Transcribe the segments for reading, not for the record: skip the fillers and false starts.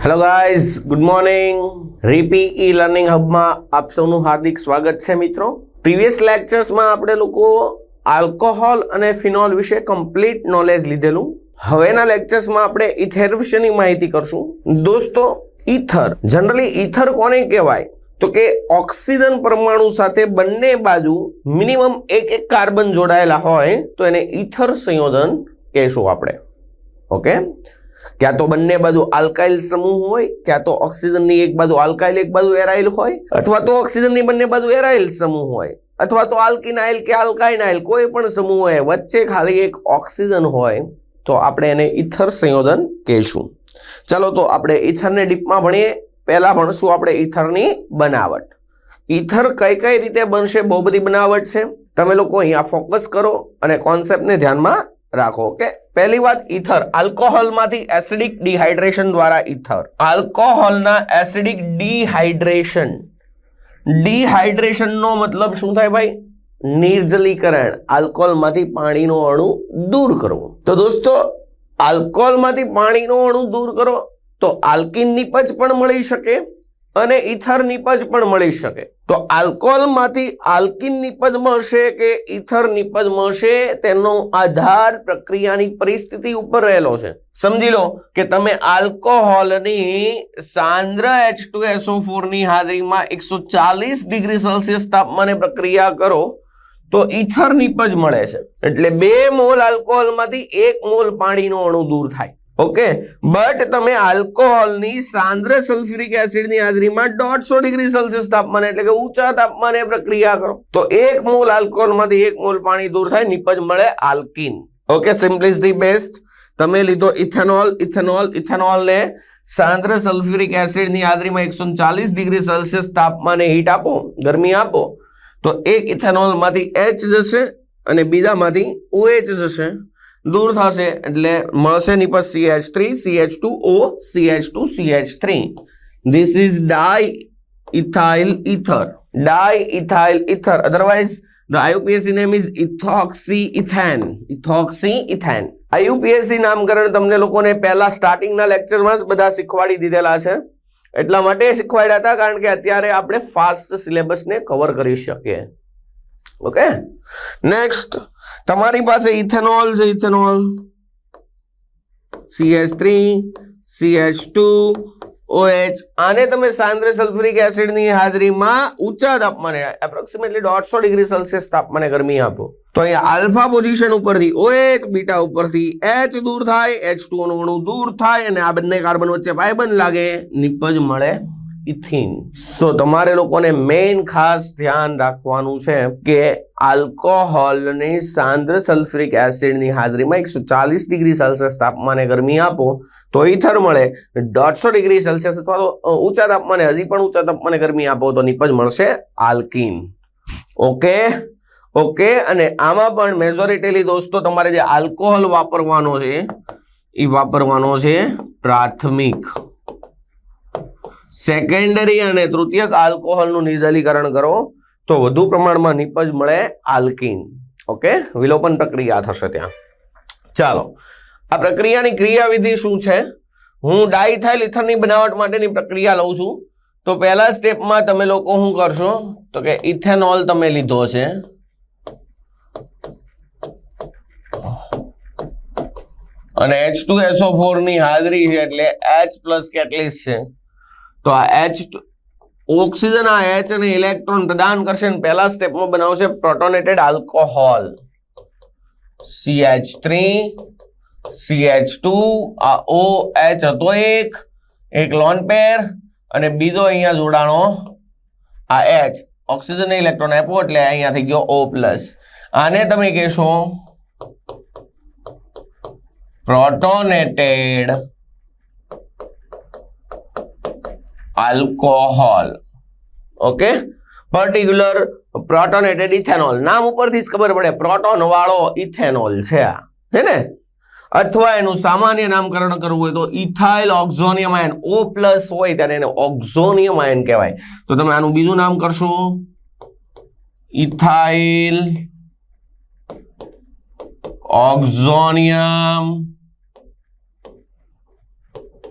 Hello guys, good morning. રીપી e learning હબમાં આપ સૌનું હાર્દિક સ્વાગત છે મિત્રો. પ્રીવિયસ લેક્ચર્સમાં આપણે લોકો આલ્કોહોલ અને ફિનોલ વિશે કમ્પ્લીટ નોલેજ લીધેલું. હવેના લેક્ચર્સમાં આપણે ઇથર વિશેની માહિતી કરશું. દોસ્તો, ઇથર જનરલી ઇથર કોને કહેવાય તો કે ઓક્સિજન પરમાણુ સાથે બંને બાજુ મિનિમમ એક કાર્બન જોડાયેલા હોય તો એને ઇથર સંયોજન કહેશું આપણે. ઓકે, ક્યાં તો બંને બાજુ આલ્કાઇલ સમૂહ હોય, ક્યાં તો ઓક્સિજનની એક બાજુ આલ્કાઇલ એક બાજુ એરાઇલ હોય, અથવા તો ઓક્સિજનની બંને બાજુ એરાઇલ સમૂહ હોય, અથવા તો આલ્કિનાઇલ કે આલ્કાઇનાઇલ કોઈ પણ સમૂહ હોય, વચ્ચે ખાલી એક ઓક્સિજન હોય તો આપણે એને ઇથર સંયોજન કહીશું. ચલો તો આપણે ઇથરને ડીપમાં ભણીએ. પહેલા ભણશું આપણે ઇથરની બનાવટ. ઇથર કઈ કઈ રીતે બનશે, બહુ બધી બનાવટ છે. તમે લોકો અહીંયા ફોકસ કરો અને કોન્સેપ્ટને ધ્યાનમાં રાખો. ઓકે, પહેલી વાત, ઇથર આલ્કોહોલમાંથી એસિડિક ડિહાઇડ્રેશન દ્વારા ઇથર. આલ્કોહોલના એસિડિક ડિહાઇડ્રેશનનો મતલબ શું થાય ભાઈ? નિર્જલીકરણ. આલ્કોહોલમાંથી પાણીનો અણુ દૂર કરવો. તો દોસ્તો, આલ્કોહોલમાંથી પાણીનો અણુ દૂર કરો તો આલ્કિન નિપજ પણ મળી શકે અને ઇથર નિપજ પણ મળી શકે. તો આલ્કોહોલમાંથી આલ્કિન નિપજ મળશે કે ઇથર નિપજ મળશે તેનો આધાર પ્રક્રિયાની પરિસ્થિતિ ઉપર રહેલો છે. સમજી લો કે તમે આલ્કોહોલની સાંદ્ર H2SO4 ની હાજરીમાં 140 ડિગ્રી સેલ્સિયસ તાપમાને પ્રક્રિયા કરો તો ઇથર નિપજ મળે છે. એટલે 2 મોલ આલ્કોહોલમાંથી 1 મોલ પાણીનો અણુ દૂર થાય. ઓકે, બટ તમે આલ્કોહોલની સાંદ્ર સલ્ફ્યુરિક એસિડની હાજરીમાં 150 ડિગ્રી સેલ્સિયસ તાપમાને એટલે કે ઊંચા તાપમાને પ્રક્રિયા કરો તો 1 મોલ આલ્કોહોલમાંથી 1 મોલ પાણી દૂર થાય, નિપજ મળે alkene. Okay, simplest the best. તમે લીધો ઇથેનોલને સાંદ્ર સલ્ફ્યુરિક એસિડની હાજરીમાં 140 ડિગ્રી સેલ્સિયસ તાપમાને હીટ આપો, ગરમી આપો, તો એક ઇથેનોલમાંથી H જશે અને બીજામાંથી OH જશે, દૂર થશે એટલે મળશે નિપજ CH3, CH2O, CH2, CH3. This is diethyl ether. Diethyl ether. Otherwise, the IUPAC name is ethoxyethane. Ethoxyethane. IUPAC નામકરણ તમને લોકોને પહેલા સ્ટાર્ટિંગના લેક્ચરમાં જ બધા શીખવાડી દીધેલા છે. એટલા માટે શીખવાડ્યા હતા કારણ કે અત્યારે આપણે ફાસ્ટ સિલેબસને કવર કરી શકીએ. ઓકે, નેક્સ્ટ તમારી પાસે ઇથેનોલ છે. Ethanol CH3, CH2, OH. આને તમે સાંદ્ર સલ્ફ્યુરિક એસિડની હાજરીમાં ઊંચા તાપમાને એપ્રોક્સિમેટલી 150 ડિગ્રી સેલ્સિયસ તાપમાને ગરમી આપો તો અહીંયા આલ્ફા પોઝિશન ઉપરથી OH, બીટા ઉપરથી H દૂર થાય, H2O નો અણુ દૂર થાય અને આ બંને કાર્બન વચ્ચે પાયબંધ લાગે, નિપજ મળે ઇથિન. સો તમારે લોકોને મેઇન ખાસ ધ્યાન રાખવાનું છે કે આલ્કોહોલની સાંદ્ર સલ્ફ્યુરિક એસિડની હાજરીમાં 140 ડિગ્રી સેલ્સિયસ તાપમાને ગરમી આપો તો ઇથર મળે. 150 ડિગ્રી સેલ્સિયસ અથવા તો ઊંચા તાપમાને, હજી પણ ઊંચા તાપમાને ગરમી આપો તો નિપજ મળશે આલ્કિન. ઓકે ઓકે, અને આમાં પણ મેજોરિટીલી દોસ્તો તમારે જે આલ્કોહોલ વાપરવાનો છે એ વાપરવાનો છે પ્રાથમિક, સેકન્ડરી અને તૃતીયક આલ્કોહોલનું નિર્જલીકરણ કરો તો વધુ પ્રમાણમાં નિપજ મળે આલ્કિન. ઓકે, વિલોપન પ્રક્રિયા થશે ત્યાં. ચાલો, આ પ્રક્રિયાની ક્રિયાવિધિ શું છે? હું ડાઇથાઇલ ઇથરની બનાવટ માટેની પ્રક્રિયા લઉં છું. તો પહેલા સ્ટેપમાં તમે લોકો શું કરશો તો કે ઇથેનોલ તમે લીધો છે, અને H2SO4 ની હાજરી છે એટલે H+ કેટલિસ્ટ છે. તો આ ઓક્સિજન આ H અને ઇલેક્ટ્રોન પ્રદાન કરશે અને પહેલા સ્ટેપમાં બનાવશે પ્રોટોનેટેડ આલ્કોહોલ CH3, CH2, આ OH હતો એક લોન પેર અને બીજો અહીંયા જોડાણો આ H, ઓક્સિજન ને ઇલેક્ટ્રોન આપ્યો એટલે અહીંયા થઈ ગયો O+. આને તમે કહેશો protonated alcohol. Okay, particular protonated ethanol. નામ ઉપરથી જ ખબર પડે પ્રોટોન વાળો ઇથેનોલ છે આ, હે ને? અથવા એનું સામાન્ય નામકરણ કરવું હોય તો ઇથાઇલ ઓક્ઝોનિયમ આયન. O+ હોય ત્યારે એને ઓક્ઝોનિયમ આયન કહેવાય. તો તમે આનું બીજું નામ કરશો ઇથાઇલ ઓક્ઝોનિયમ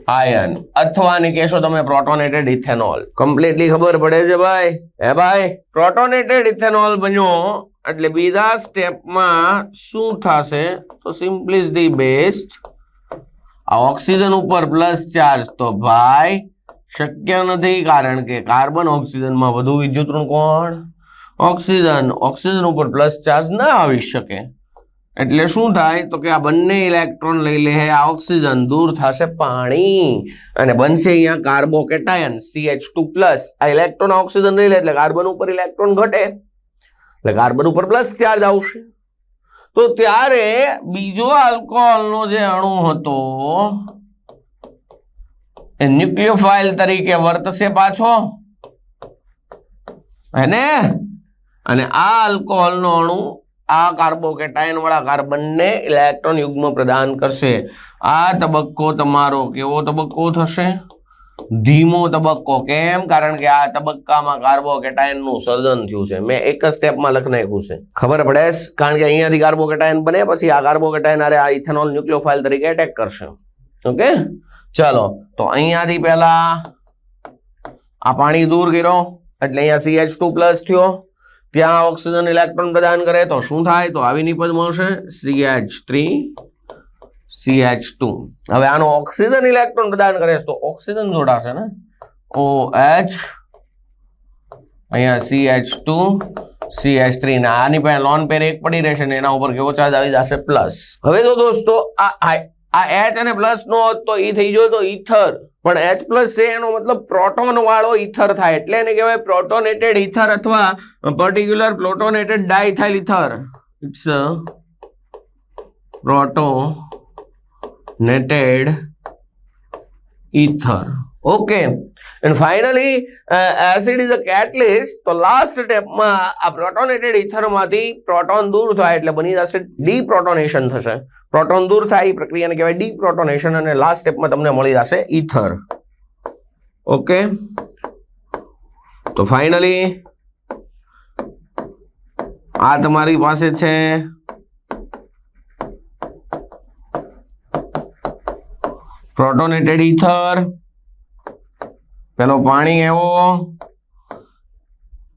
આયન અથવા ને કહેશો તમે પ્રોટોનેટેડ ઇથેનોલ. કમ્પ્લીટલી ખબર પડે છે ભાઈ? હે ભાઈ, પ્રોટોનેટેડ ઇથેનોલ બન્યો એટલે બીજા સ્ટેપમાં શું થશે? તો સિમ્પલી ઇઝ ધી બેસ્ટ. આ ઓક્સિજન ઉપર પ્લસ ચાર્જ તો ભાઈ શક્ય નથી, કારણ કે કાર્બન ઓક્સિજનમાં વધુ વિદ્યુત ઋણ કોણ? ઓક્સિજન. ઓક્સિજન ઉપર પ્લસ ચાર્જ ના આવી શકે એટલે શું થાય? તો કે આ બંને ઇલેક્ટ્રોન લઈ લે, આ ઓક્સિજન દૂર થશે પાણી અને બનશે અહીંયા કાર્બોકેટાયન CH2+. આ ઇલેક્ટ્રોન ઓક્સિજન લઈ લે એટલે કાર્બન ઉપર ઇલેક્ટ્રોન ઘટે એટલે કાર્બન ઉપર પ્લસ ચાર્જ આવશે. તો ત્યારે બીજો આલ્કોહોલનો જે અણુ હતો એ ન્યુક્લિયોફાઇલ તરીકે વર્તશે પાછો, હે ને? અને આ આલ્કોહોલનો અણુ આ કાર્બોકેટાયન વાળા કાર્બનને ઇલેક્ટ્રોન યુગ્મ પ્રદાન કરશે. આ તબક્કો તમારો કેવો તબક્કો થશે? ધીમો તબક્કો. કેમ? કારણ કે આ તબક્કામાં કાર્બોકેટાયનનું સર્જન થયું છે. મેં એક જ સ્ટેપમાં લખી નાખ્યું છે. ખબર પડે? કારણ કે અહીંયાથી કાર્બોકેટાયન બને, પછી આ કાર્બોકેટાયન અરે આ ઇથેનોલ ન્યુક્લિયોફાઇલ તરીકે એટેક કરશે. ઓકે, ચાલો. તો અહીંયાથી પહેલા આ પાણી દૂર કર્યો એટલે અહીંયા CH2+ થયો. ત્યાં ઓક્સિજન ઇલેક્ટ્રોન પ્રદાન કરે તો શું થાય? તો આવી નિપજ મળશે CH3 CH2. હવે આનો ઓક્સિજન ઇલેક્ટ્રોન પ્રદાન કરે તો ઓક્સિજન જોડાશે ને, OH, અહીંયા CH2 CH3 ને આની પાસે લોન પેર એક પડી રહેશે ને એના ઉપર કેવો ચાર્જ આવી જશે? પ્લસ. હવે તો દોસ્તો આ H અને પ્લસ નો તો એ થઈ ગયો તો ઈથર, પણ H+ છે એનો મતલબ પ્રોટોન વાળો ઈથર થાય એટલે એને કહેવાય પ્રોટોનેટેડ ઈથર અથવા particular protonated diethyl ether. It's protonated ether. Okay, and finally acid is a catalyst. તો લાસ્ટ સ્ટેપમાં આ પ્રોટોનેટેડ ઈથરમાંથી પ્રોટોન દૂર થાય એટલે બની જશે ડીપ્રોટોનેશન થશે. પ્રોટોન દૂર થાય એ પ્રક્રિયાને કહેવાય ડીપ્રોટોનેશન અને લાસ્ટ સ્ટેપમાં તમને મળી જશે ઈથર. ઓકે, તો ફાઇનલી આ તમારી પાસે છે પ્રોટોનેટેડ ઈથર. પેલો પાણી એવો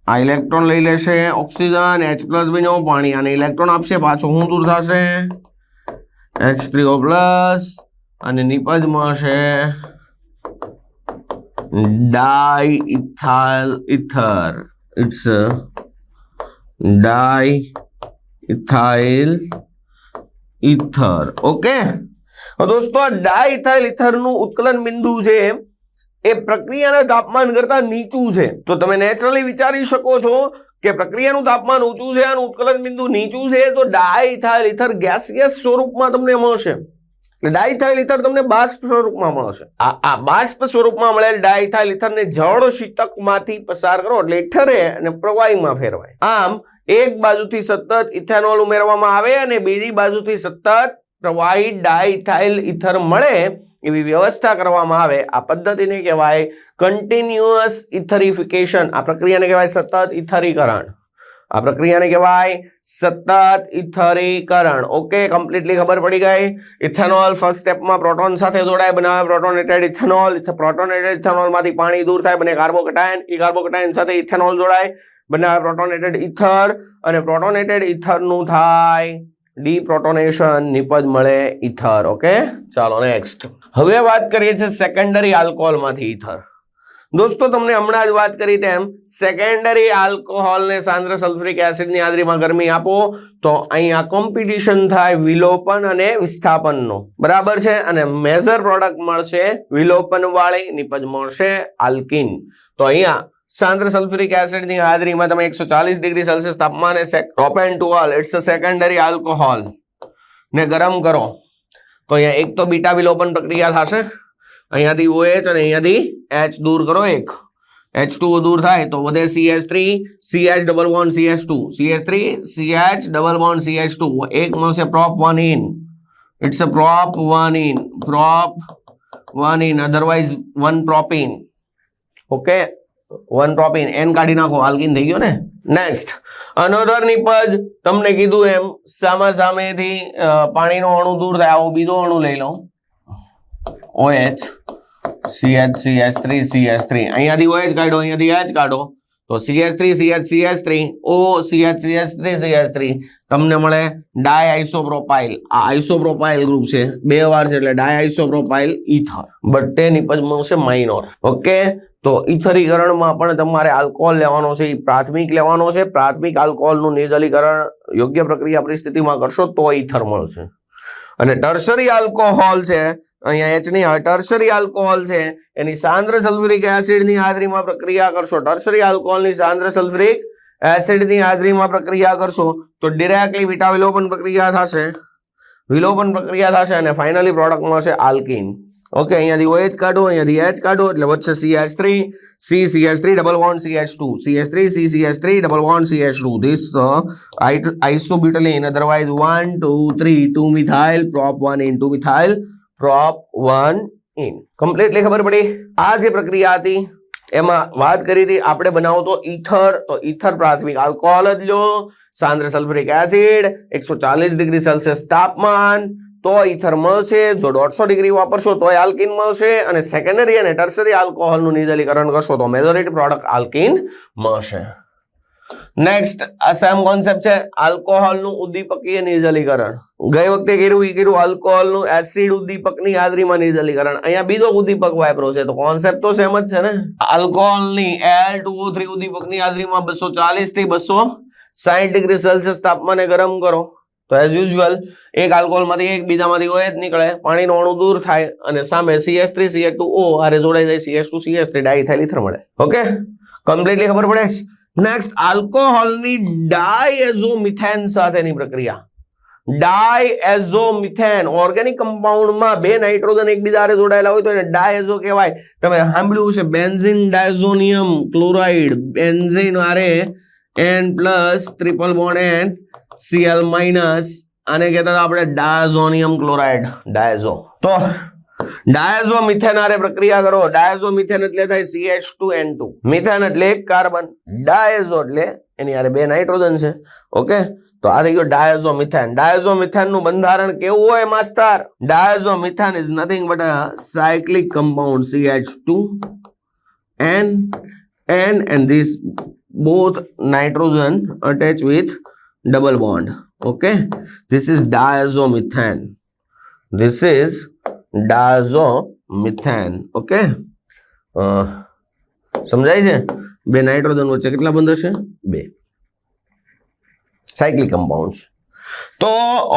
આ ઇલેક્ટ્રોન લઈ લેશે, ઓક્સિજન H+ બન્યો, પાણી આને ઇલેક્ટ્રોન આપશે, પાછો શું દૂર થશે? H3O+ અને નિપજ મળશે ડાઇથાઇલ ઈથર. It's ડાઇથાઇલ ether. ઓકે દોસ્તો, આ ડાઇથાઇલ ઈથરનું ઉત્કલન બિંદુ છે એ પ્રક્રિયાના તાપમાન કરતા નીચું છે. તો તમે નેચરલી વિચારી શકો છો કે પ્રક્રિયાનું તાપમાન ઊંચું છે, આનું ઉત્કલન બિંદુ નીચું છે, તો ડાઇથાઇલ ઈથર ગેસિયસ સ્વરૂપમાં તમને મળશે. એટલે ડાઇથાઇલ ઈથર તમને બાષ્પ સ્વરૂપમાં મળશે. આ બાષ્પ સ્વરૂપમાં મળેલ ડાઇથાઇલ ઈથરને જળ શીતકમાંથી પસાર કરો એટલે ઠરે અને પ્રવાહીમાં ફેરવાય. આમ એક બાજુથી સતત ઇથેનોલ ઉમેરવામાં આવે અને બીજી બાજુથી સતત પ્રવાહી ડાઇથાઇલ ઈથર મળે એવી વ્યવસ્થા કરવામાં આવે. આ પદ્ધતિને કહેવાય કન્ટિન્યુઅસ ઇથરિફિકેશન. આ પ્રક્રિયાને કહેવાય સતત ઇથરીકરણ. આ પ્રક્રિયાને કહેવાય સતત ઇથરીકરણ. ઓકે, કમ્પ્લીટલી ખબર પડી ગઈ? ઇથેનોલ ફર્સ્ટ સ્ટેપમાં પ્રોટોન સાથે જોડાય, બનાવે પ્રોટોનેટેડ ઇથેનોલ. પ્રોટોનેટેડ ઇથેનોલમાંથી પાણી દૂર થાય, બને કાર્બોકેટાયન. એ કાર્બોકેટાયન સાથે ઇથેનોલ જોડાય, બનાવે પ્રોટોનેટેડ ઇથર અને પ્રોટોનેટેડ ઇથરનું થાય ડીપ્રોટોનેશન, નિપજ મળે ઇથર. ઓકે, ચાલો નેક્સ્ટ. હવે વાત કરીએ છીએ સેકન્ડરી આલ્કોહોલમાંથી ઇથર. દોસ્તો, તમને હમણાં જ વાત કરી તેમ સેકન્ડરી આલ્કોહોલને સાંદ્ર સલ્ફ્યુરિક એસિડની હાજરીમાં ગરમી આપો તો અહીંયા કોમ્પિટિશન થાય વિલોપન અને વિસ્થાપનનો. બરાબર છે? અને મેજર પ્રોડક્ટ મળશે વિલોપન વાળી, નિપજ મળશે આલ્કીન. તો અહીંયા સાંદ્ર સલ્ફ્યુરિક એસિડની હાજરીમાં તમે 140 ડિગ્રી સેલ્સિયસ તાપમાને ઓપન ટુ ઓલ ઇટ્સ અ સેકન્ડરી આલ્કોહોલ ને ગરમ કરો તો અહીંયા એક તો બીટા વિલોપન પ્રક્રિયા થશે. અહીંયાથી OH અને અહીંયાથી H દૂર કરો, એક H2O દૂર થાય તો વધે CH3 CH double bond CH2 CH3 CH double bond CH2 એક મળશે prop 1 in. It's a prop 1 in otherwise 1 propene. Okay, 1 propene N કાઢી નાખો, આલ્કીન થઈ ગયો ને. નેક્સ્ટ અનોધર નિપજ તમને કીધું એમ સામેથી પાણીનો અણુ દૂર થાય, આવો બીજો અણુ લઈ લો OH CH3 CH3 અહીંયાથી OH કાઢો, અહીંયાથી H કાઢો તો CH3 CH3 O CH3 CH3 તમને મળે ડાયઆઇસોપ્રોપાઇલ. આ આઇસોપ્રોપાઇલ ગ્રુપ છે, બે વાર છે એટલે ડાયઆઇસોપ્રોપાઇલ ઈથર, બટ તે નિપજ મળશે માઇનોર. ઓકે, તો ઈથરીકરણમાં પણ તમારે આલ્કોહોલ લેવાનો છે, પ્રાથમિક લેવાનો છે. પ્રાથમિક આલ્કોહોલનું નિર્જલીકરણ યોગ્ય પ્રક્રિયા પરિસ્થિતિમાં કરશો તો ઈથર મળશે. અને ટર્શરી આલ્કોહોલ છે, અહીંયા H ની ટર્શરી આલ્કોહોલ છે, એની સાંદ્ર સલ્ફ્યુરિક એસિડની હાજરીમાં પ્રક્રિયા કરશો. ટર્શરી આલ્કોહોલની સાંદ્ર સલ્ફ્યુરિક એસિડની હાજરીમાં પ્રક્રિયા કરશો તો ડિરેક્ટલી બીટા વિલોપન પ્રક્રિયા થશે, અને ફાઇનલી પ્રોડક્ટ મળશે આલ્કીન. ઓકે, અહીંયાથી OH કાઢો, અહીંયાથી H કાઢો એટલે વચ્ચે CH3 CH3 double bond CH2 CH3 CH3 double bond CH2. This isobutylene, otherwise 1 2 3 2 methyl prop 1 in 2 methyl prop 1 in. Completely ખબર પડી. આ જે પ્રક્રિયા હતી એમાં વાત કરી હતી આપણે બનાવો તો ઈથર, તો ઈથર પ્રાથમિક આલ્કોહોલ જ લો, સાંદ્ર સલ્ફ્યુરિક એસિડ 140 ડિગ્રી સેલ્સિયસ તાપમાન તો ઈથર મળશે. જો 150 ડિગ્રી વાપરશો તો આલ્કીન મળશે, અને સેકન્ડરી અને ટર્શરી આલ્કોહોલનું નિર્જલીકરણ કરશો તો મેજોરિટી પ્રોડક્ટ આલ્કીન મળશે. નેક્સ્ટ આ સેમ કોન્સેપ્ટ છે આલ્કોહોલનું ઉદ્દીપકીય નિર્જલીકરણ. ગઈ વખતે કર્યું આલ્કોહોલનું એસિડ ઉદ્દીપકની હાજરીમાં નિર્જલીકરણ. અહીંયા બીજો ઉદ્દીપક વાપરો છે તો કોન્સેપ્ટ તો સેમ જ છે ને. આલ્કોહોલની Al2O3 ઉદ્દીપકની હાજરીમાં 240 થી 260 ડિગ્રી સેલ્સિયસ તાપમાને ગરમ કરો તો એઝ યુઝ્યુઅલ એક આલ્કોહોલમાંથી એક, બીજામાંથી OH નીકળે, પાણીનો અણુ દૂર થાય અને સામે CH3 CH2O આરે જોડાઈ જાય, CH2 CH3 ડાઇથાઇલ ઈથર મળે. ઓકે, કમ્પ્લીટલી ખબર પડે છે. નેક્સ્ટ આલ્કોહોલની ડાયએઝોમિથેન સાથેની પ્રક્રિયા. ડાયએઝોમિથેન ઓર્ગેનિક કમ્પાઉન્ડમાં બે નાઇટ્રોજન એકબીજા હારે જોડાયેલા હોય તો એને ડાયએઝો કહેવાય. તમે સાંભળ્યું છે બેન્ઝીન ડાયઝોનિયમ ક્લોરાઇડ, બેન્ઝીન હારે N+ triple bond N Cl-, આને કહેતા હતા આપણે ડાયઝોનિયમ ક્લોરાઇડ, ડાયઝો. તો ડાયઝો મિથેન હારે પ્રક્રિયા કરો. ડાયઝો મિથેન એટલે થાય CH2N2. મિથેન એટલે એક કાર્બન, ડાયઝો એટલે એની હારે બે નાઇટ્રોજન છે. ઓકે, તો આ થઈ ગયો ડાયઝો મિથેન. ડાયઝો મિથેન નું બંધારણ કેવું હોય master? Diazomethane is nothing but a cyclic compound CH2N and this both nitrogen attached with double bond. Okay, this is diazomethane. This is diazomethane. Okay, સમજાય છે? બે નાઇટ્રોજન વચ્ચે કેટલા બંધ હશે? બે. Cyclic compounds. તો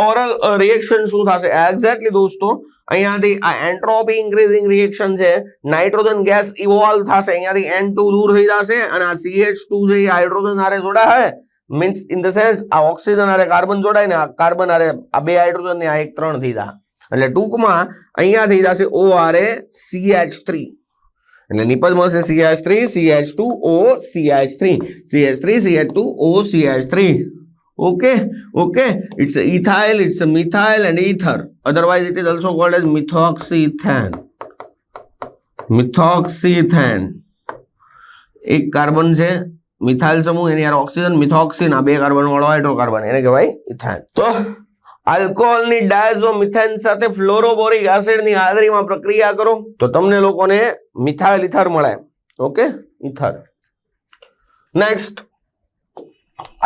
ઓરલ રિએક્શન શું થશે એક્ઝેક્ટલી દોસ્તો? અહીંયાથી આ એન્ટ્રોપી ઇન્ક્રીઝિંગ રિએક્શન છે, નાઇટ્રોજન ગેસ ઇવોલ્વ થશે, અહીંયાથી N2 દૂર થઈ જશે અને આ CH2 છે એ હાઇડ્રોજન હારે જોડાય, મીન્સ ઇન ધ સેન્સ આ ઓક્સિજન હારે કાર્બન જોડાય ને આ કાર્બન હારે આ બે હાઇડ્રોજન ને આ એક 3 થઈ જાય, એટલે ટૂંકમાં અહીંયા થઈ જશે O હારે CH3, એટલે નિપજ મળશે CH3 CH2 O CH3 CH3 CH2 O CH3. Okay, it's a ethyl, it's a methyl and ether, otherwise it is also called as methoxyethane. એક કાર્બન છે મિથાઇલ સમૂહ, એની યાર ઓક્સિજન, મિથોક્સિન, આ બે કાર્બન વાળો હાઇડ્રોકાર્બન, એને કહેવાય ઇથેન. તો આલ્કોહોલની ડાયઝોમિથેન સાથે ફ્લોરોબોરિક એસિડની હાજરીમાં પ્રક્રિયા કરો તો તમને લોકોને મિથાઇલ ઇથર મળે. Okay, ether. નેક્સ્ટ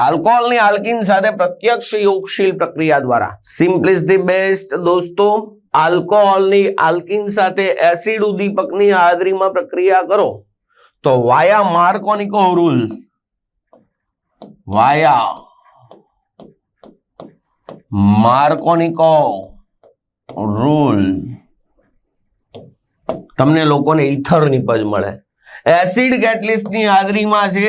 આલ્કોહોલની આલ્કીન સાથે પ્રત્યક્ષ યોગશીલ પ્રક્રિયા દ્વારા. સિમ્પલિસ્ટ ધી બેસ્ટ દોસ્તો. આલ્કોહોલની આલ્કીન સાથે એસિડ ઉદ્દીપકની હાજરીમાં પ્રક્રિયા કરો તો વાયા માર્કોનિકો રૂલ, વાયા માર્કોનિકો રૂલ તમને લોકોને ઇથર નિપજ મળે. એસિડ કેટલિસ્ટની હાજરીમાં છે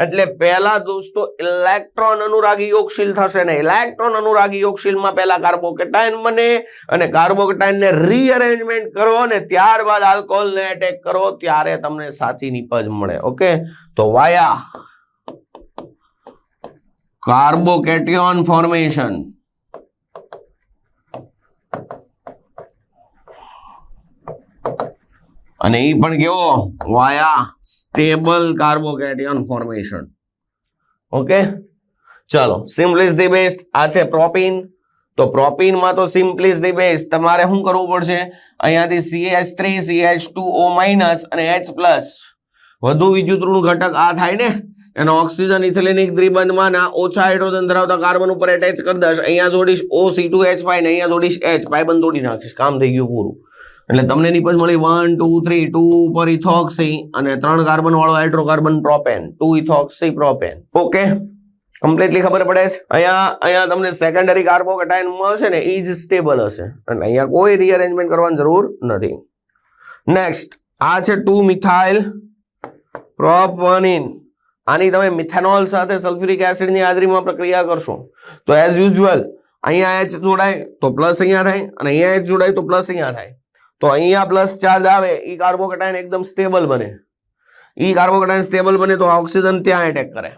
એટલે પહેલા દોસ્તો ઇલેક્ટ્રોન અનુરાગી યોગશીલ થશે ને ઇલેક્ટ્રોન અનુરાગી યોગશીલમાં પહેલા કાર્બોકેટાયન બને અને કાર્બોકેટાયનને રીઅરેન્જમેન્ટ કરો અને ત્યારબાદ આલ્કોહોલને એટેક કરો ત્યારે તમને સાચી નિપજ મળે. ઓકે, તો વાયા કાર્બોકેટાયન ફોર્મેશન અને એ પણ કેવો વાયા સ્ટેબલ કાર્બોકેટાયન ફોર્મેશન. ઓકે, ચલો સિમ્પલી ધી બેસ્ટ. આ છે પ્રોપીન, તો પ્રોપીનમાં તો સિમ્પલી બેઝ તમારે શું કરવું પડશે? અહીંયાથી CH3 CH2O- અને H+ વધુ વિદ્યુત ઋણ ઘટક આ થાય ને, એનો ઓક્સિજન ઇથિલિનિક દ્વિબંધમાં ઓછા હાઇડ્રોજન ધરાવતા કાર્બન ઉપર એટેચ કરી દઈશ. અહીંયા જોડીશ O(C2H5) ને અહીંયા જોડીશ H, પાયબંધ તોડી નાખીશ, કામ થઈ ગયું પૂરું. એટલે તમને નિપજ મળી 1 2 3 2 ઉપર ઇથોક્સી અને 3 કાર્બન વાળો hydrocarbon propane, 2 ethoxy propane. Okay, completely ખબર પડે છે. અહીંયા તમને સેકન્ડરી કાર્બોકેટાયન મળશે ને, એ જ સ્ટેબલ હશે એટલે અહીંયા કોઈ રીઅરેન્જમેન્ટ કરવાની જરૂર નથી. નેક્સ્ટ આ છે 2 મિથાઇલ પ્રોપેનિન. આની તમે મિથેનોલ સાથે સલ્ફ્યુરિક એસિડની હાજરીમાં પ્રક્રિયા કરશો તો એઝ યુઝ્યુઅલ અહીંયા H જોડાય તો પ્લસ અહીંયા થાય અને અહીંયા H જોડાય તો પ્લસ અહીંયા થાય. તો અહીંયા પ્લસ ચાર્જ આવે, ઈ કાર્બોકેટાયન એકદમ સ્ટેબલ બને. ઈ કાર્બોકેટાયન સ્ટેબલ બને તો ઓક્સિજન ત્યાં એટેક કરે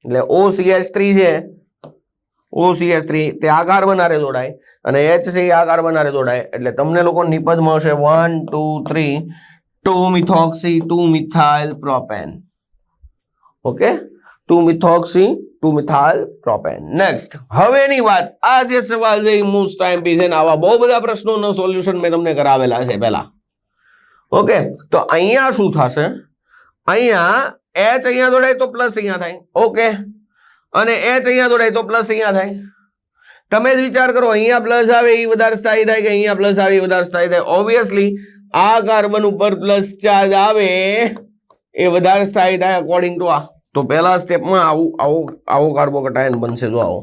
એટલે OCH3 છે, OCH3 તે આ કાર્બન હારે જોડાય અને H છે આ કાર્બન હારે જોડાય એટલે તમને લોકો નિપજ મળશે 1 2 3 2 methoxy 2 methyl propane. Okay, 2 methoxy 2 methyl propane. Next હવેની વાત, આ જે સવાલ છે એ મોસ્ટ ટાઈમ છે ને આવા બહુ બધા પ્રશ્નોનો સોલ્યુશન મેં તમને કરાવેલા છે પહેલા. ઓકે, તો અહીંયા શું થશે? અહીંયા H અહીંયા જોડાય તો પ્લસ અહીંયા થાય. ઓકે, અને H અહીંયા જોડાય તો પ્લસ અહીંયા થાય. તમે જ વિચાર કરો, અહીંયા પ્લસ આવે એ વધારે સ્થાયી થાય કે અહીંયા પ્લસ આવે એ વધારે સ્થાયી થાય? ઓબ્વિયસલી આ કાર્બન ઉપર પ્લસ ચાર્જ આવે એ વધારે સ્થાયી થાય અકોર્ડિંગ ટુ આ. તો પહેલા સ્ટેપમાં આવો કાર્બોકેટાયન બનશે. જો આવો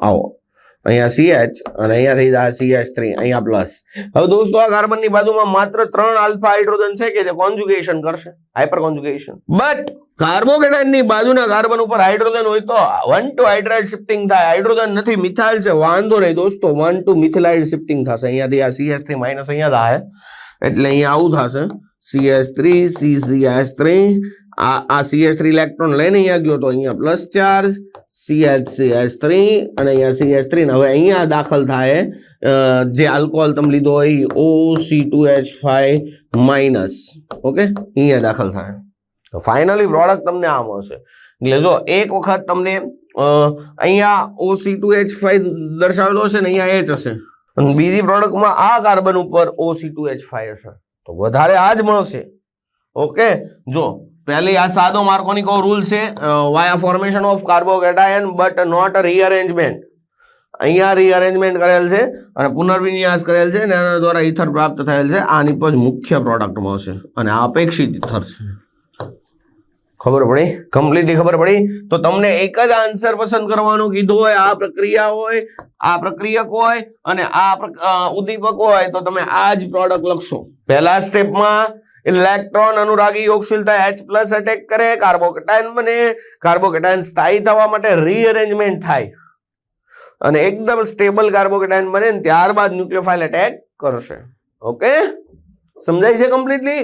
આવો અહીંયા CH અને અહીંયા થઈ જાય CH3, અહીંયા પ્લસ. હવે દોસ્તો આ કાર્બનની બાજુમાં માત્ર 3 આલ્ફા હાઇડ્રોજન છે કે જે કોન્જુગેશન કરશે, હાઇપર કોન્જુગેશન. બટ કાર્બોકેટાયનની બાજુના કાર્બન ઉપર હાઇડ્રોજન હોય તો 1 to હાઇડ્રાઇડ શિફ્ટિંગ થાય. હાઇડ્રોજન નથી, મિથાઇલ છે, વાંધો નહીં દોસ્તો, 1 to મિથિલાઇડ શિફ્ટિંગ થશે. અહીંયાથી આ CH3 માઇનસ અહીંયા થાય એટલે અહીંયા આવું થશે CH3 CCH3. આ CH3 ઇલેક્ટ્રોન લઈને અહીંયા ગયો તો અહીંયા પ્લસ ચાર્જ, CH3 અને અહીંયા CH3 ને હવે અહીંયા દાખલ થાય જે આલ્કોહોલ તમે લીધો હોય OC2H5 માઇનસ. ઓકે, અહીંયા દાખલ થાય તો ફાઇનલી પ્રોડક્ટ તમને આ મળશે. એટલે જો એક વખત તમને અહીંયા OC2H5 દર્શાવેલો હશે ને અહીંયા H હશે અને બીજી પ્રોડક્ટમાં આ કાર્બન ઉપર OC2H5 હશે તો વધારે આ જ મળશે. ઓકે, જો પહેલી આ સાદો માર્કોનિકો રૂલ છે via formation of carbocation but not rearrangement. અહીંયા રીઅરેન્જમેન્ટ કરેલ છે અને પુનર્વિન્યાસ કરેલ છે અને એના દ્વારા ઇથર પ્રાપ્ત થયેલ છે. આ નિપજ મુખ્ય પ્રોડક્ટ મળશે અને આ અપેક્ષિત ઇથર છે. ખબર પડી? કમ્પ્લીટલી ખબર પડી? તો તમને એક જ આન્સર પસંદ કરવાનું કીધું હોય, આ પ્રક્રિયા હોય, આ પ્રક્રિયક હોય અને આ ઉદ્દીપક હોય તો તમે આ જ પ્રોડક્ટ લખશો. પહેલા સ્ટેપમાં ઇલેક્ટ્રોન અનુરાગી યોગશીલતા H+ એટેક કરે, કાર્બોકેટાયન બને. કાર્બોકેટાયન સ્થાયી થવા માટે રીઅરેન્જમેન્ટ થાય અને એકદમ સ્ટેબલ કાર્બોકેટાયન બને ને ત્યારબાદ ન્યુક્લિયોફાઇલ એટેક કરશે. ઓકે, સમજાય છે કમ્પ્લીટલી?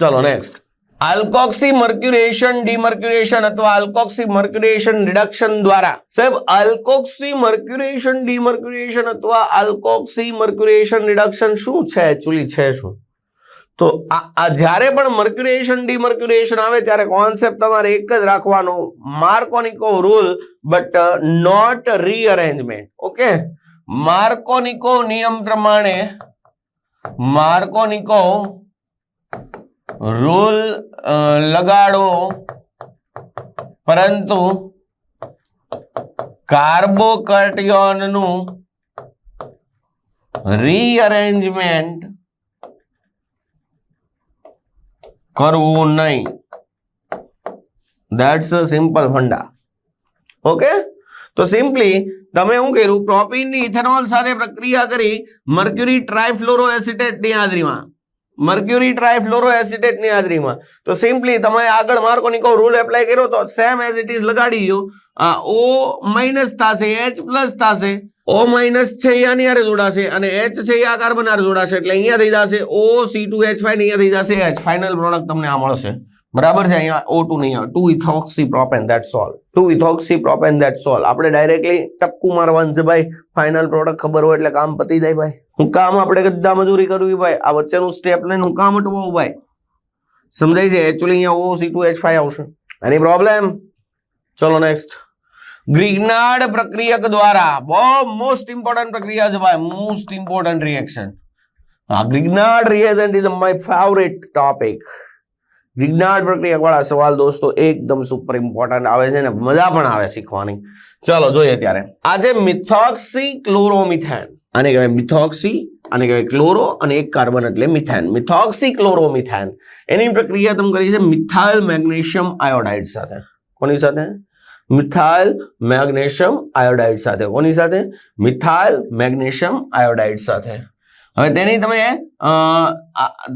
ચલો નેક્સ્ટ. આલ્કોક્સી મર્ક્યુરેશન ડિમર્ક્યુરેશન અથવા આલ્કોક્સી મર્ક્યુરેશન રિડક્શન દ્વારા. સાહેબ, આલ્કોક્સી મર્ક્યુરેશન ડિમર્ક્યુરેશન અથવા આલ્કોક્સી મર્ક્યુરેશન રિડક્શન શું છે? એકચ્યુઅલી છે શું? તો આ જ્યારે પણ મર્ક્યુરેશન ડિમર્ક્યુરેશન આવે ત્યારે કોન્સેપ્ટ તમારે એક જ રાખવાનો, માર્કોનિકો રૂલ બટ નોટ રીઅરેન્જમેન્ટ. ઓકે, માર્કોનિકો નિયમ પ્રમાણે માર્કોનિકો રૂલ લગાડો પરંતુ કાર્બોકેટાયનનું રીઅરેન્જમેન્ટ કરવું નહીં. That's a simple funda. Okay, તો સિમ્પલી તમે શું કર્યું? પ્રોપીનની ઇથેનોલ સાથે પ્રક્રિયા કરી મર્ક્યુરી ટ્રાયફ્લોરોએસિટેટની હાજરીમાં તો સિમ્પલી તમે આગળ માર્કોનિકો રૂલ એપ્લાય કર્યો તો સેમ એઝ ઇટ ઇઝ લગાડી દો. આ O માઇનસ થશે, H પ્લસ થશે. O માઇનસ છે એ આની હારે જોડાશે અને H છે એ આ કાર્બન હારે જોડાશે એટલે અહીંયા થઈ જશે OC2H5 ને અહીંયા થઈ જશે H. ફાઇનલ પ્રોડક્ટ તમને આ મળશે. બરાબર છે? અહીંયા O2 નહીં આવે, 2 ethoxy propane, that's all. 2 ethoxy propane, that's all. આપણે ડાયરેક્ટલી ટપકું મારવાનું છે ભાઈ. ફાઇનલ પ્રોડક્ટ ખબર હોય એટલે કામ પતી જાય ભાઈ. હું કામ આપણે ગદ્દા મજૂરી કરવી ભાઈ? આ વચ્ચેનું સ્ટેપ લઈને હું કામ અટવાવું ભાઈ? સમજાય છે? એકચ્યુઅલી અહીંયા OC2H5 આવશે. એની પ્રોબ્લેમ? ચલો નેક્સ્ટ. ગ્રિગ્નાર્ડ પ્રક્રિયક દ્વારા બહુ મોસ્ટ ઇમ્પોર્ટન્ટ પ્રક્રિયા છે ભાઈ, most important reaction. Grignard reagent is my favourite topic. Grignard પ્રક્રિયક વાળા સવાલ દોસ્તો એકદમ સુપર ઇમ્પોર્ટન્ટ આવે છે ને મજા પણ આવે શીખવાની. ચલો જોઈએ ત્યારે. આજે મિથોક્સી ક્લોરોમિથેન, આને કહેવાય મિથોક્સી, આને કહેવાય ક્લોરો અને એક કાર્બન એટલે મિથેન. મિથોક્સી ક્લોરોમિથેન એની પ્રક્રિયા તમે કરી છે મિથાઇલ મેગ્નેશિયમ આયોડાઇડ સાથે. કોની સાથે? મિથાઇલ મેગ્નેશિયમ આયોડાઇડ સાથે. કોની સાથે? મિથાઇલ મેગ્નેશિયમ આયોડાઇડ સાથે. હવે તેની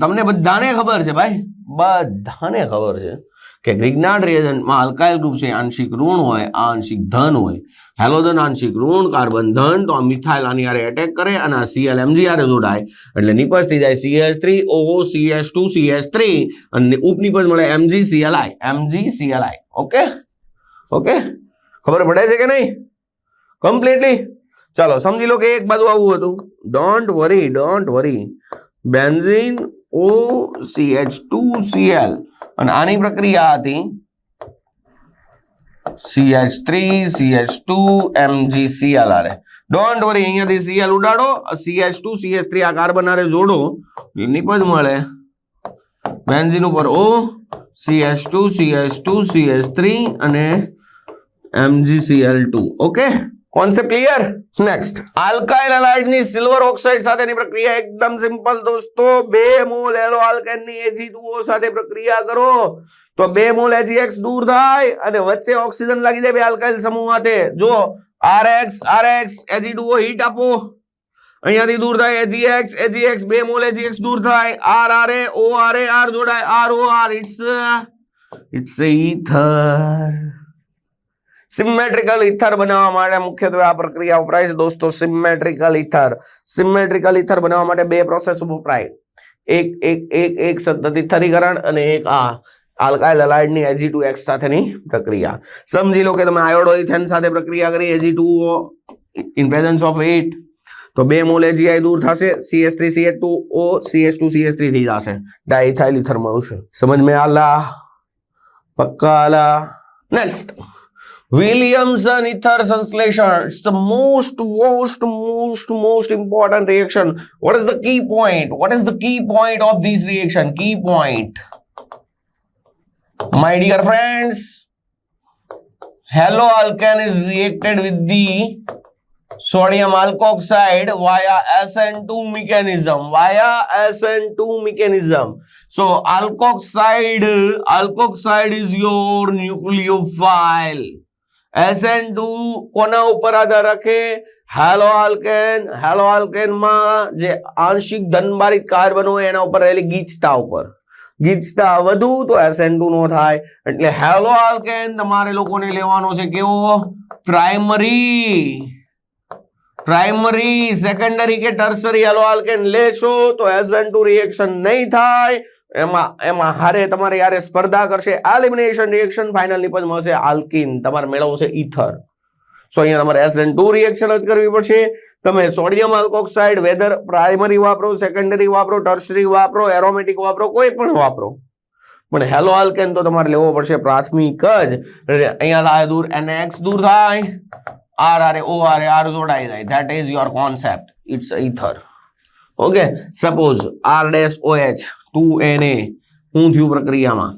તમને બધાને ખબર છે ભાઈ, બધાને ખબર છે કે ગ્રિગ્નાર્ડ રિએજન્ટમાં આલ્કાઇલ ગ્રુપ છે આંશિક ઋણ હોય, આ આંશિક ધન હોય. હેલોજન આંશિક ઋણ, કાર્બન ધન, તો આ મિથાઇલ આની હારે એટેક કરે અને આ Cl Mg હારે જોડાય એટલે નિપજ થઈ જાય CH3 OO CH2 CH3 અને ઉપનિપજ મળે MgCli MgCli. ઓકે ઓકે, ખબર પડે છે કે નહીં કમ્પ્લીટલી? ચાલો સમજી લો કે એક બાજુ આવું હતું. ડોન્ટ વરી બેન્ઝીન OCH2Cl અને આની પ્રક્રિયા હતી CH3 CH2 MgCl આરે. ડોન્ટ વરી, અહીંયાથી Cl ઉડાડો, CH2 CH3 આ કાર્બન આરે જોડો, નિપજ મળે બેન્ઝીન ઉપર O CH2 CH2 CH3 અને MgCl2. Okay, concept clear? Next, alkyl halide ની સિલ્વર ઓક્સાઇડ સાથેની પ્રક્રિયા એકદમ સિમ્પલ દોસ્તો. 2 મોલ એલો આલ્કેન ની Ag2O સાથે પ્રક્રિયા કરો તો 2 મોલ AgX દૂર થાય અને વચ્ચે ઓક્સિજન લાગી જાય બે આલ્કાઇલ સમૂહ સાથે. જો RX Ag2O હીટ આપો, અહીંયાથી દૂર થાય AgX 2 મોલ AgX દૂર થાય, RRA ORA R જોડાય, ROR it's ether. Symmetrical ether બનાવવા માટે મુખ્યત્વે આ પ્રક્રિયા વપરાય છે દોસ્તો. સિમેટ્રિકલ ઇથર બનાવવા માટે 2 પ્રોસેસ વપરાય. એક સતત ઇથરીકરણ અને એક આ આલ્કાઇલ હલાઇડ ની Ag2X સાથેની પ્રક્રિયા. સમજી લો કે તમે આયોડોઇથેન સાથે પ્રક્રિયા કરી Ag2O in presence of heat, તો 2 મોલ AgI દૂર થશે, CH3 CH2O CH2 CH3 થઈ જશે, ડાઇથાઇલ ઇથર મળશે. સમજ में आला? पक्का आला? नेक्स्ट, Williamson ether संश्लेषण. It's the most important reaction. What is the key point? What is the key point of this reaction? Key point, my dear friends, haloalkane is reacted with the sodium alkoxide via SN2 mechanism. So alkoxide is your nucleophile. SN2 કોના ઉપર આધાર રાખે? હેલોઆલ્કેન માં જે આંશિક ધનભારિત carbon હોય એના ઉપર રહેલી ગીચતા વધુ તો SN2 નો થાય. એટલે હેલોઆલ્કેન તમારે લોકોને લેવાનો છે કેવો? પ્રાઇમરી, સેકન્ડરી કે ટર્સરી હેલોઆલ્કેન લેશો તો SN2 રિએક્શન નહીં થાય. એમાં હારે તમારે યારે સ્પર્ધા કરશે એલિમિનેશન રિએક્શન, ફાઇનલ નિપજ મળશે આલ્કીન, તમારે મેળવશે ઈથર. સો અહીંયા તમારે SN2 રિએક્શન જ કરવી પડશે. તમે સોડિયમ આલ્કોક્સાઇડ વેધર પ્રાઇમરી વાપરો, સેકન્ડરી વાપરો, ટર્શરી વાપરો, એરોમેટિક વાપરો, કોઈ પણ વાપરો, પણ હેલો આલ્કેન તો તમારે લેવો પડશે પ્રાથમિક જ. અહીંયા થાય દૂર NX દૂર થાય, R જોડાઈ જાય. That is your concept, it's ether. Okay, suppose R-OH 2Na શું થયું પ્રક્રિયામાં?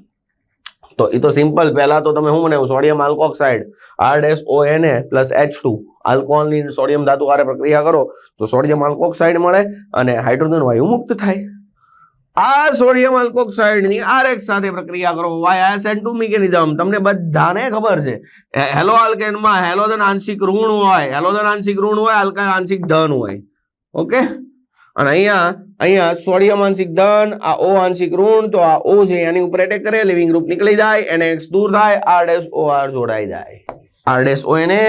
તો એ તો સિમ્પલ. પહેલા તો તમે શું બનાવ્યું? Sodium alkoxide R-ONA plus H2 આલ્કોહોલની સોડિયમ ધાતુ હારે પ્રક્રિયા કરો તો સોડિયમ આલ્કોક્સાઇડ મળે અને હાઇડ્રોજન વાયુ મુક્ત થાય. આ સોડિયમ આલ્કોક્સાઇડની RX સાથે પ્રક્રિયા કરો વાયા SN2 મિકેનિઝમ. તમને બધાને ખબર છે હેલો આલ્કેનમાં હેલોજન આંશિક ઋણ હોય, આલ્કાઇલ આંશિક ધન હોય. ઓકે, અને અહીંયા સોડિયમ આંશિક ધન, આ O આંશિક ઋણ, તો આ O છે એની ઉપર એટેક કરે, લિવિંગ ગ્રુપ નીકળી જાય, NX દૂર થાય, R-OR જોડાઈ જાય, R-ONA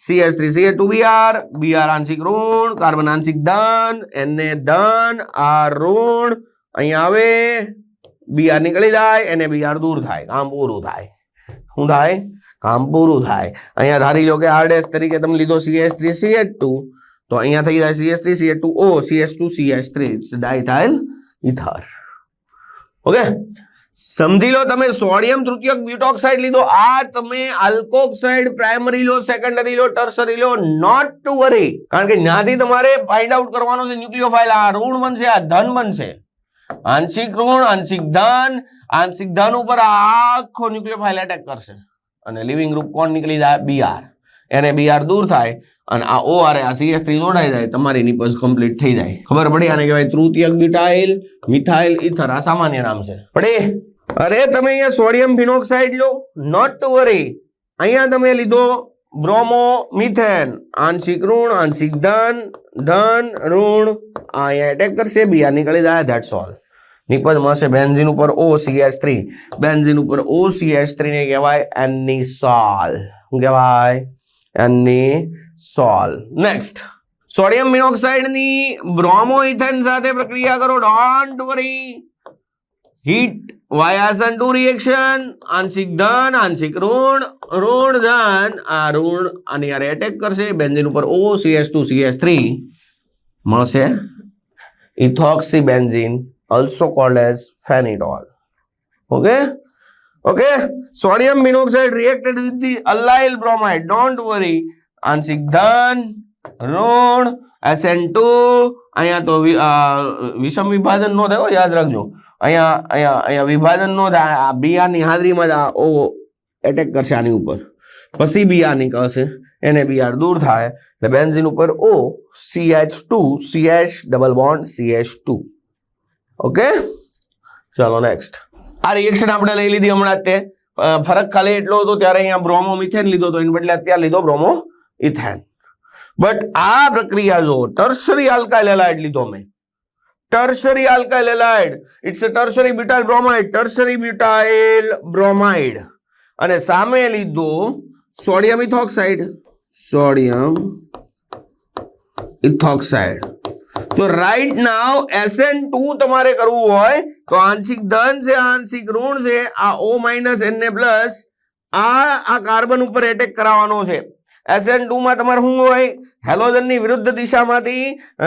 CH3CH2Br, Br આંશિક ઋણ, કાર્બન આંશિક ધન, Na ધન, R ઋણ, અહીંયા આવે Br નીકળી જાય, NaBr દૂર થાય, કામ પૂરું થાય. શું થાય? કામ પૂરું થાય. અહીંયા ધારી લો કે R' તરીકે તમે લીધો CH3CH2, તો અહીંયા થઈ જાય CH3CH2O CH2CH3, it's ડાઇથાઇલ ether. Okay, સમજી લો તમે સોડિયમ તૃતીયક બ્યુટોક્સાઇડ લીધો, આ તમે આલ્કોક્સાઇડ પ્રાઇમરી લો, સેકન્ડરી લો, ટર્શરી લો, નોટ ટુ વરી, કારણ કે ત્યાંથી તમારે ફાઇન્ડ આઉટ કરવાનો છે ન્યુક્લિયોફાઇલ. આ ઋણ બનશે, આ ધન બનશે, આંશિક ઋણ, આંશિક ધન, આંશિક ધન ઉપર આખો ન્યુક્લિયોફાઇલ એટેક કરશે અને લિવિંગ ગ્રુપ કોણ નીકળી જાય? બીઆર. એને બીઆર દૂર થાય અને આ OR આ CS3 જોડાઈ જાય, તમારી નિપજ કમ્પ્લીટ થઈ જાય. ખબર પડી? આને કહેવાય તૃતીયક બ્યુટાઇલ મિથાઇલ ઇથર. આ સામાન્ય નામ છે. પડી? અરે તમે અહીંયા સોડિયમ ફિનોક્સાઇડ લો, નોટ ટુ વરી. અહીંયા તમે લીધો બ્રોમો મિથેન, આંશિક ઋણ, આંશિક ધન, ધન ઋણ, અહીંયા એટેક કરશે, બીઆર નીકળી જાય, ધેટ્સ ઓલ. નિપજ મળશે બેન્ઝીન ઉપર OCH3. બેન્ઝીન ઉપર OCH3 ને કહેવાય એનિસોલ. શું કહેવાય? એનિસોલ. નેક્સ્ટ, સોડિયમ મિનોક્સાઇડ ની બ્રોમો ઇથેન સાથે પ્રક્રિયા કરો, don't worry. Heat via SN two reaction, આંશિક ધન, આંશિક ઋણ, ઋણ ધન, આ ઋણ આની યારે એટેક કરશે, બેન્ઝીન ઉપર OCH2 CH3 મળશે ઇથોક્સીબેન્ઝીન, also called as phenidol. Okay, sodium monoxide reacted with the allyl bromide, don't worry. આંશિક ધન, ઋણ, SN2, અહીંયા તો વિષમ વિભાજન નો થાય, યાદ રાખજો. અહીંયા વિભાજન નો થાય, આ બીઆર ની હાજરીમાં જ આ O એટેક કરશે આની ઉપર, પછી બીઆર નીકળશે, એને બીઆર દૂર થાય એટલે બેન્ઝીન ઉપર O CH2 CH double bond CH2. Okay, ચાલો નેક્સ્ટ. આ રિએક્શન આપણે લઈ લીધી હમણાં. તે ફરક ખાલી એટલો હતો, ત્યારે અહીંયા બ્રોમો મિથેન લીધો હતો, એને બદલે અત્યારે લીધો બ્રોમો ઇથેન. બટ આ પ્રક્રિયા જો ટર્શરી આલ્કાઇલ હેલાઇડ લીધો મેં, tertiary alkyl halide, it's a tertiary butyl bromide, tertiary butyl bromide, અને સામે લીધો સોડિયમ ઇથોક્સાઇડ, સોડિયમ ઇથોક્સાઇડ. તો રાઈટ નાવ SN2 તમારે કરવું હોય તો આંશિક ધન છે, આંશિક ઋણ છે, આ O માઇનસ Na પ્લસ આ કાર્બન ઉપર એટેક કરાવવાનો છે. SN2 માં તમારે શું હોય? હેલોજન ની વિરુદ્ધ દિશામાંથી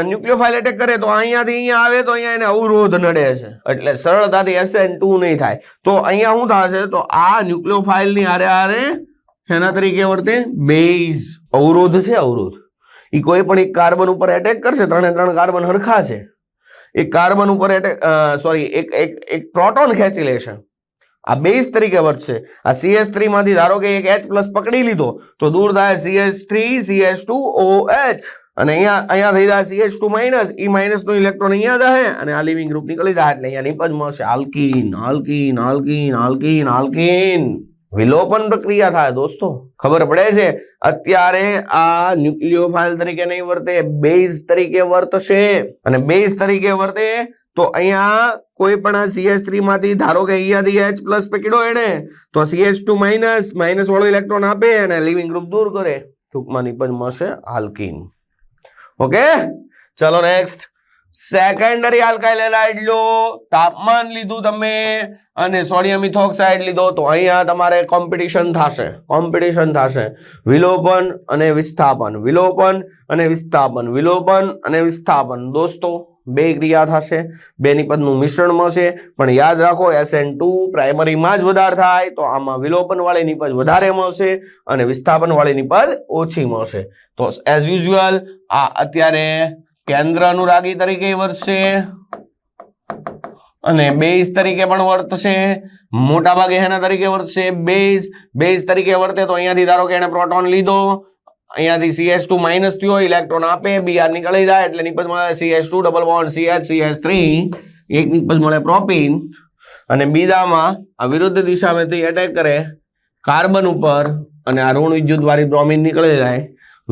ન્યુક્લિયોફાઇલ એટેક કરે તો અહીંયાથી અહીંયા આવે તો અહીંયા એને અવરોધ નડે છે, એટલે સરળતાથી SN2 નહીં થાય. તો અહીંયા શું થશે? તો આ ન્યુક્લિયોફાઇલ ની હારે હારે એના તરીકે વર્તે બેઝ. અવરોધ છે, અવરોધ. એ કોઈ પણ એક કાર્બન ઉપર એટેક કરશે, ત્રણે ત્રણ કાર્બન હરખા છે, એક કાર્બન ઉપર એટેક એક પ્રોટોન ખેંચી લેશે, આ બેઝ તરીકે વર્તશે. આ CH3 માંથી ધારો કે એક H પ્લસ પકડી લીધો તો દૂર થાય CH3 CH2OH, અને અહીંયા થઈ જાય CH2 માઇનસ, ઈ માઇનસ નો ઇલેક્ટ્રોન અહીંયા જાય અને આ લિવિંગ ગ્રુપ નીકળી જાય, એટલે અહીંયા નિપજ મળશે alkene, alkene, alkene, alkene, alkene. વિલોપન પ્રક્રિયા થાય દોસ્તો. ખબર પડે છે? અત્યારે આ ન્યુક્લિયોફાઇલ તરીકે નહીં વર્તે, બેઝ તરીકે વર્તશે. અને બેઝ તરીકે વર્તે તો અહીંયા કોઈ પણ આ CH3 માંથી ધારો કે અહીંયાથી H પ્લસ પકડ્યો એને તો CH2 માઇનસ વાળો ઇલેક્ટ્રોન આપે અને લિવિંગ ગ્રુપ દૂર કરે, ટૂંકમાં નિપજ મળશે આલ્કીન. ઓકે, ચલો નેક્સ્ટ. સેકન્ડરી આલ્કાઇલ હેલાઇડ લો, તાપમાન લીધું તમે અને સોડિયમ ઇથોક્સાઇડ લીધો, તો અહીંયા તમારે કોમ્પિટિશન થશે, વિલોપન અને વિસ્થાપન, વિલોપન અને વિસ્થાપન, વિલોપન અને વિસ્થાપન. દોસ્તો બે ક્રિયા થશે, બે નિપજનું મિશ્રણ મળશે, પણ યાદ રાખો SN2 પ્રાઇમરીમાં જ વધારે થાય તો આમાં વિલોપન વાળી નિપજ વધારે મળશે અને વિસ્થાપન વાળી નિપજ ઓછી મળશે. તો એઝ યુઝ્યુઅલ આ અત્યારે કેન્દ્ર અનુરાગી તરીકે વર્તશે અને બેઝ તરીકે પણ વર્તશે. મોટા ભાગે એના તરીકે વર્તશે. બેઝ તરીકે વર્તે તો અહીંયાથી ધારો કે એને પ્રોટોન લીધો, અહીંયાથી CH2 માઇનસ થયો, ઇલેક્ટ્રોન આપે, બીઆર નીકળી જાય એટલે નિપજ મળે CH2 ડબલ બોન્ડ CH3, એક નિપજ મળે પ્રોપીન. અને બીજામાં આ વિરુદ્ધ દિશામાંથી એટેક કરે કાર્બન ઉપર અને આ ઋણ વિદ્યુત વાળી બ્રોમિન નીકળી જાય,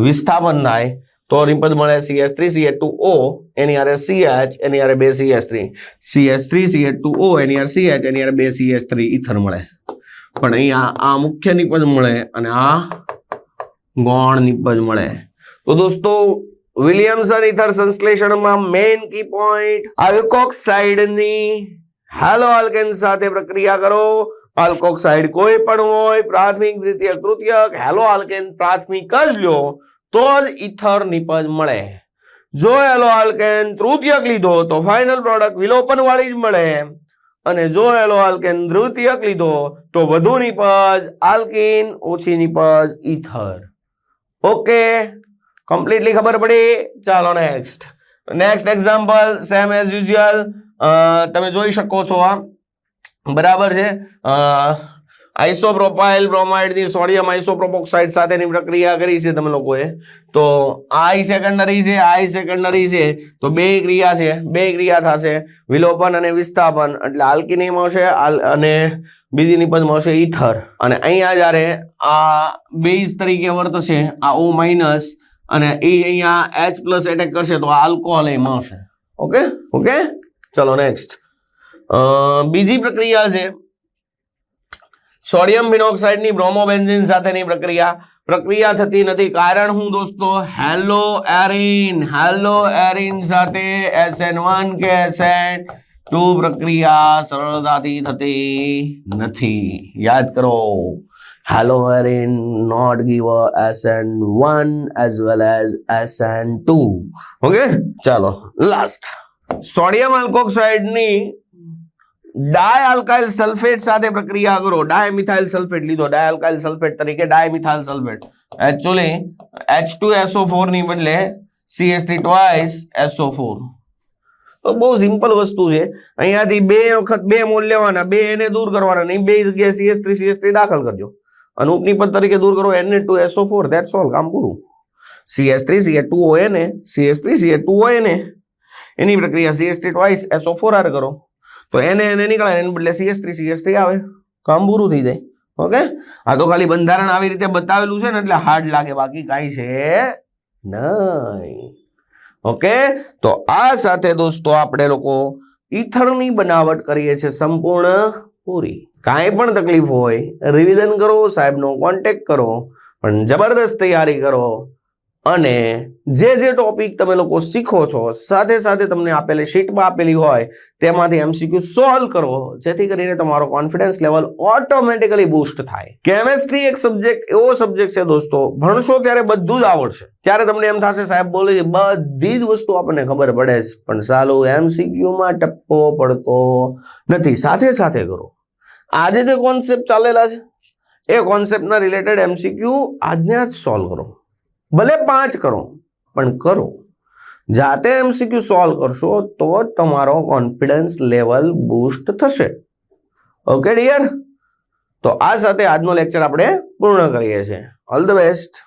વિસ્થાપન થાય તો નિપજ મળે CH3 CH2O, એની હારે CH, એની હારે બે CH3, CH3 CH2O, એની હારે CH, એની હારે બે CH3 ઇથર મળે. પણ અહીંયા આ મુખ્ય નિપજ મળે અને આ ગૌણ નિપજ મળે. તો દોસ્તો વિલિયમસન ઇથર સંશ્લેષણમાં મેઇન કી પોઈન્ટ, આલ્કોક્સાઇડની હેલો આલ્કેન સાથે પ્રક્રિયા કરો. આલ્કોક્સાઇડ કોઈ પણ હોય, પ્રાથમિક, દ્વિતીયક, તૃતીયક, હેલો આલ્કેન પ્રાથમિક જ લ્યો તો જ ઇથર નિપજ મળે. જો હેલો આલ્કેન તૃતીયક લીધો તો ફાઇનલ પ્રોડક્ટ વિલોપન વાળી જ મળે અને જો એલો આલ્કેન દ્વિતીયક લીધો તો વધુ નિપજ આલ્કીન, ઓછી નિપજ ઈથર. ઓકે, કમ્પ્લીટલી ખબર પડી. ચાલો next example same as usual. તમે જોઈ શકો છો આ બરાબર છે. આઇસોપ્રોપાઇલ બ્રોમાઇડની સોડિયમ આઇસોપ્રોપોક્સાઇડ સાથેની પ્રક્રિયા કરી છે તમે લોકોએ. તો આઈ સેકન્ડરી છે તો બે ક્રિયા થશે, વિલોપન અને વિસ્થાપન. એટલે આલ્કીની મળશે અને બીજી નિપજ મળશે ઈથર. અને અહીંયા જ્યારે આ બેઝ તરીકે વર્તશે આ O માઇનસ અને એ અહીંયા H+ એટેક કરશે તો આલ્કોહોલ એ મળશે. ઓકે, ચલો નેક્સ્ટ. બીજી પ્રક્રિયા છે સોડિયમ ફિનોક્સાઇડ ની બ્રોમોબેન્ઝીન સાથેની પ્રક્રિયા થતી નથી. કારણ હું દોસ્તો, હેલો એરિન સાથે SN1 કે SN2 પ્રક્રિયા સરળતાથી થતી નથી. યાદ કરો, haloarene not give SN1 as well as SN2. Okay, ચાલો લાસ્ટ. સોડિયમ આલ્કોક્સાઇડ ની ડાયઆલ્કાઇલ સલ્ફેટ સાથે પ્રક્રિયા કરો. ડાયમિથાઇલ સલ્ફેટ લીધો, ડાયઆલ્કાઇલ સલ્ફેટ તરીકે ડાયમિથાઇલ સલ્ફેટ. એકચ્યુઅલી H2SO4 ની બદલે CH3 twice SO4. તો બહુ સિમ્પલ વસ્તુ છે. અહીંયાથી 2 વખત 2 મોલ લેવાના, 2 એને દૂર કરવાના, નહીં 2 જગ્યાએ CH3 દાખલ કરજો અને ઉપનિપદ તરીકે દૂર કરો Na2SO4. ધેટ્સ ઓલ, કામ પૂરું. CH3 CH2 ONA, CH3 CH2 ONA એની પ્રક્રિયા CH3 twice SO4 કરો તો એને નીકળે, એને બદલે CH3 આવે, કામ પૂરું થઈ જાય. ઓકે, આ તો ખાલી બંધારણ આવી રીતે બતાવેલું છે ને એટલે હાર્ડ લાગે, બાકી કાંઈ છે નહીં. ઓકે, તો આ સાથે દોસ્તો આપણે લોકો ઈથરની બનાવટ કરીએ છીએ સંપૂર્ણ પૂરી. કાંઈ પણ તકલીફ હોય રિવિઝન કરો, સાહેબનો કોન્ટેક્ટ કરો, પણ જબરદસ્ત તૈયારી કરો અને જે ટોપિક તમે લોકો શીખો છો સાથે સાથે તમને આપેલી શીટમાં આપેલી હોય તેમાંથી MCQ સોલ્વ કરો, જેથી કરીને તમારો કોન્ફિડન્સ લેવલ ઓટોમેટિકલી બૂસ્ટ થાય. કેમેસ્ટ્રી એક એવો સબ્જેક્ટ છે દોસ્તો, ભણશો ત્યારે બધું જ આવડશે. ત્યારે તમને એમ થશે સાહેબ બોલે છે બધી જ વસ્તુ આપણને ખબર પડે છે, પણ સાલું MCQ માં ટપ્પો પડતો નથી. સાથે કરો. આજે જે કોન્સેપ્ટ ચાલેલા છે એ કોન્સેપ્ટના રિલેટેડ MCQ આજના જ સોલ્વ કરો. ભલે 5 કરો પણ કરો. જાતે MCQ સોલ્વ કરશો તો તમારો કોન્ફિડન્સ લેવલ બૂસ્ટ થશે. ઓકે ડિયર, તો આ સાથે આજનો લેક્ચર આપણે પૂર્ણ કરીએ છીએ. All the best.